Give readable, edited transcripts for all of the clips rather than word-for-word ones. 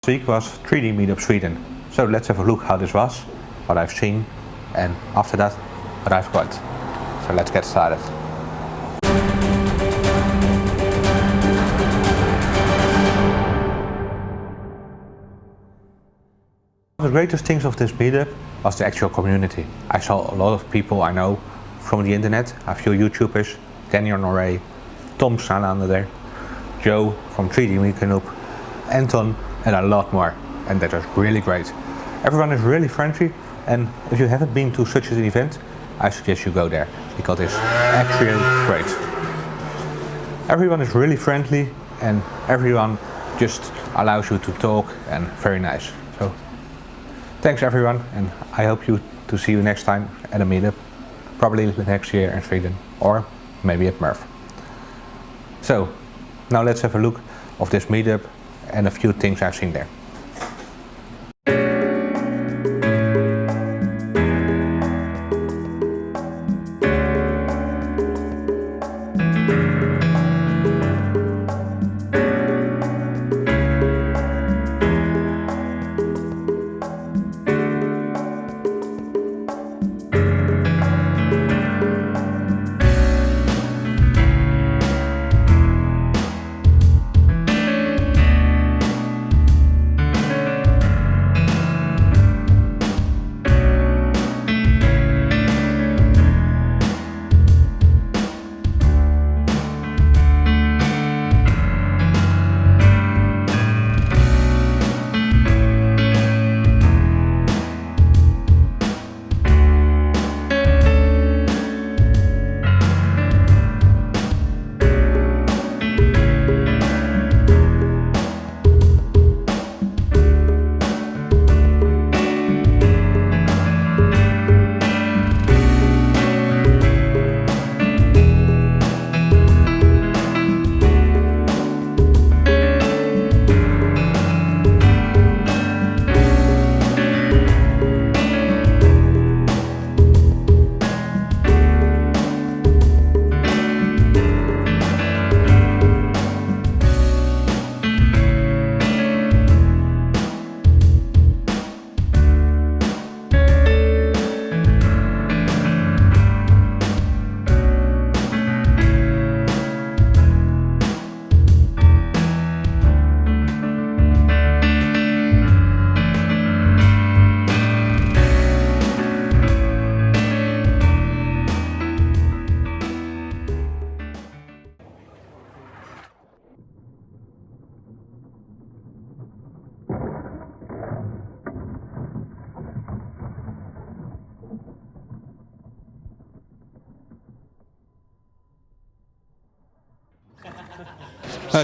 This week was 3D Meetup Sweden. So let's have a look how this was, what I've seen, and after that, what I've got. So let's get started. One of the greatest things of this meetup was the actual community. I saw a lot of people I know from the internet, a few YouTubers, Daniel Norray, Tom Salander there, Joe from 3D Meetup, Anton, and a lot more, and that was really great. Everyone is really friendly, and if you haven't been to such an event, I suggest you go there, because it's actually great. Everyone is really friendly, and everyone just allows you to talk, and very nice. So, thanks everyone, and I hope to see you next time at a meetup, probably next year in Sweden, or maybe at Murph. So, now let's have a look of this meetup and a few things I've seen there.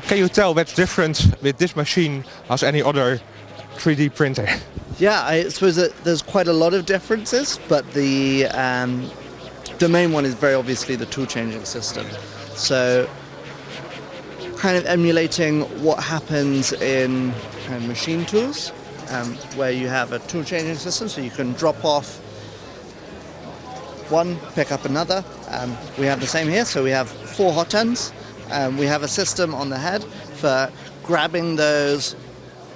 Can you tell what's different with this machine as any other 3D printer? Yeah, I suppose that there's quite a lot of differences, but the main one is very obviously the tool changing system. So kind of emulating what happens in kind of machine tools, where you have a tool changing system, so you can drop off one, pick up another. We have the same here, so we have 4 hot ends. We have a system on the head for grabbing those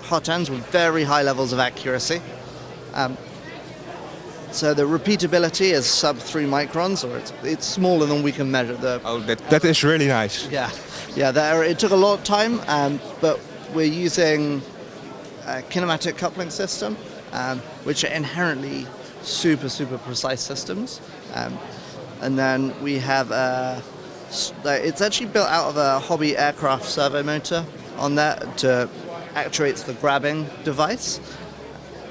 hot ends with very high levels of accuracy. So the repeatability is sub 3 microns, or it's smaller than we can measure. That is really nice. Yeah. It took a lot of time, but we're using a kinematic coupling system, which are inherently super precise systems. And then we have it's actually built out of a hobby aircraft servo motor on that to actuate the grabbing device.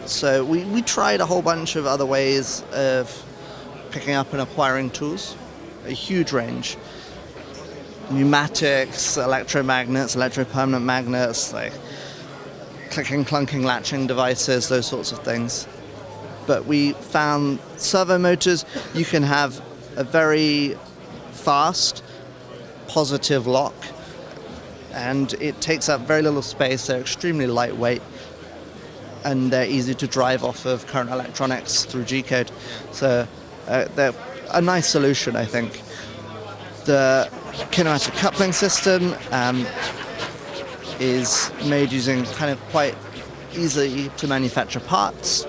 So we tried a whole bunch of other ways of picking up and acquiring tools, a huge range. Pneumatics, electromagnets, electropermanent magnets, like clicking, clunking, latching devices, those sorts of things. But we found servo motors, you can have a very fast, positive lock, and it takes up very little space. They're extremely lightweight, and they're easy to drive off of current electronics through G-code. So they're a nice solution, I think. The kinematic coupling system is made using kind of quite easy to manufacture parts.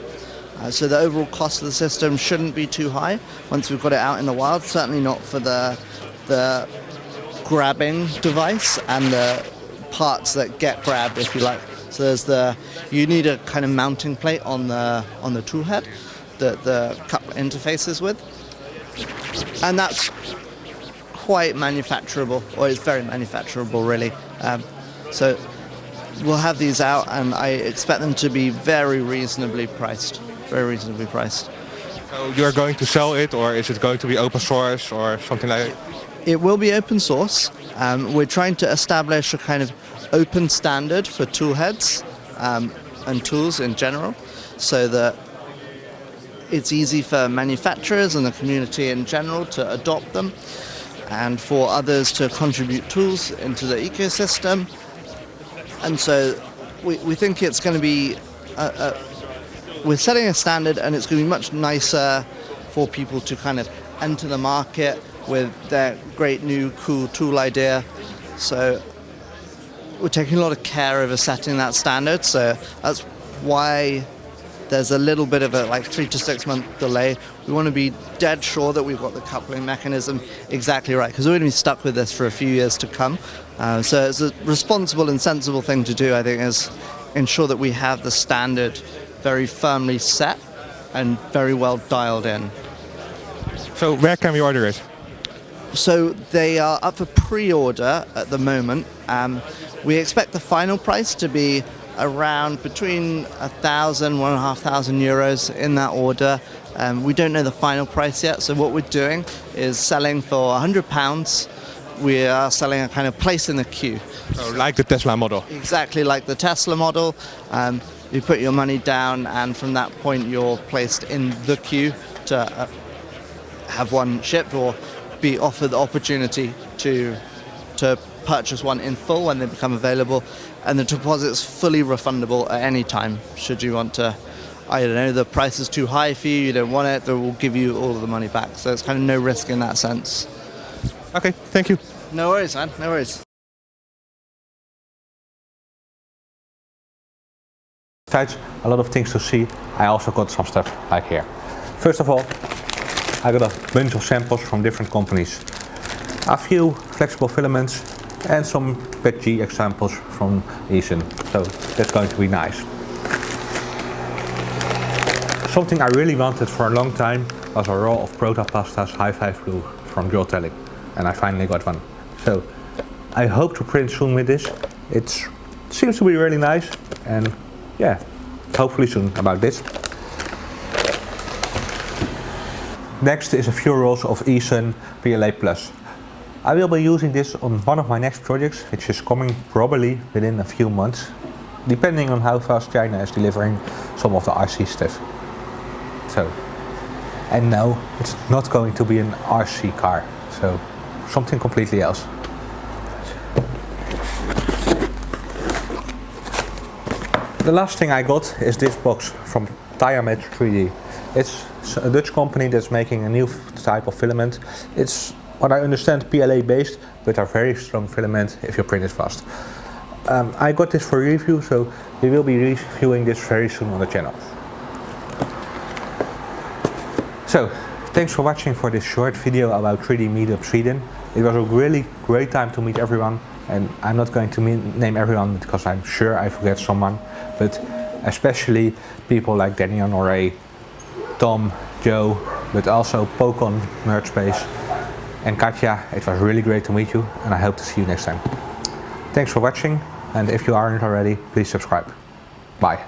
So the overall cost of the system shouldn't be too high once we've got it out in the wild, certainly not for the grabbing device and the parts that get grabbed, if you like. So you need a kind of mounting plate on the tool head that the cup interfaces with, and that's quite manufacturable, or it's very manufacturable really. So we'll have these out, and I expect them to be very reasonably priced. So you're going to sell it, or is it going to be open source or something like that? It will be open source. We're trying to establish a kind of open standard for tool heads and tools in general, so that it's easy for manufacturers and the community in general to adopt them, and for others to contribute tools into the ecosystem. And so we think it's going to be we're setting a standard, and it's going to be much nicer for people to kind of enter the market with their great new cool tool idea. So we're taking a lot of care over setting that standard. So that's why there's a little bit of a 3 to 6 month delay. We want to be dead sure that we've got the coupling mechanism exactly right, because we're going to be stuck with this for a few years to come. So it's a responsible and sensible thing to do, I think, is ensure that we have the standard very firmly set and very well dialed in. So where can we order it? So they are up for pre-order at the moment. We expect the final price to be around between 1,000, 1,500 euros in that order. We don't know the final price yet, so what we're doing is selling for £100. We are selling a kind of place in the queue. So like the Tesla model? Exactly like the Tesla model. You put your money down, and from that point you're placed in the queue to have one shipped, or be offered the opportunity to purchase one in full when they become available. And the deposit's fully refundable at any time. Should you want to, I don't know, the price is too high for you, you don't want it, they will give you all of the money back. So it's kind of no risk in that sense. Okay, thank you. No worries, man, no worries. Besides a lot of things to see, I also got some stuff like here. First of all, I got a bunch of samples from different companies. A few flexible filaments and some PETG examples from Eason. So that's going to be nice. Something I really wanted for a long time was a roll of Protapasta's high-five glue from Jotelli, and I finally got one. So I hope to print soon with this. It seems to be really nice, and yeah, hopefully soon about this. Next is a few rolls of Eason PLA Plus. I will be using this on one of my next projects, which is coming probably within a few months, depending on how fast China is delivering some of the RC stuff. So, and no, it's not going to be an RC car, so something completely else. The last thing I got is this box from Tiamet 3D. It's a Dutch company that's making a new type of filament. It's, what I understand, PLA based, but a very strong filament if you print it fast. I got this for review, so we will be reviewing this very soon on the channel. So, thanks for watching for this short video about 3D Meetup Sweden. It was a really great time to meet everyone, and I'm not going to name everyone because I'm sure I forget someone, but especially people like Daniel Noré, Tom, Joe, but also Pokon, Nerdspace, and Katja. It was really great to meet you, and I hope to see you next time. Thanks for watching, and if you aren't already, please subscribe. Bye.